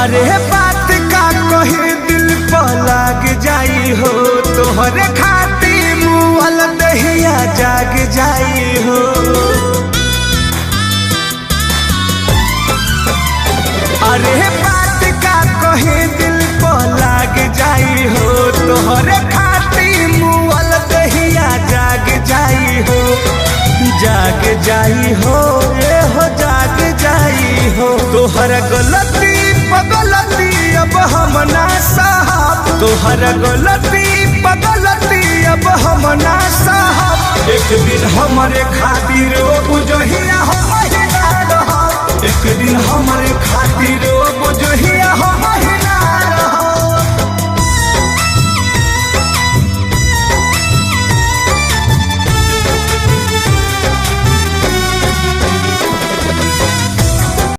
अरे बात का कहे दिल पर लाग जाई हो, तोहरे खातिर मुअल दहिया जाग जाई हो। अरे बात का कहे दिल पर लाग जाई हो, तोहरे खातिर मुअल दहिया जाग जाई हो। जाग जाई हो ये हो जाग जाई हो। तोहर गलती पगलती अब हम ना साहब, तोहर गलती पगलती अब हम ना साहब। एक दिन हमारे खातिर बुझहिया हो, एक दिन हमारे खातिर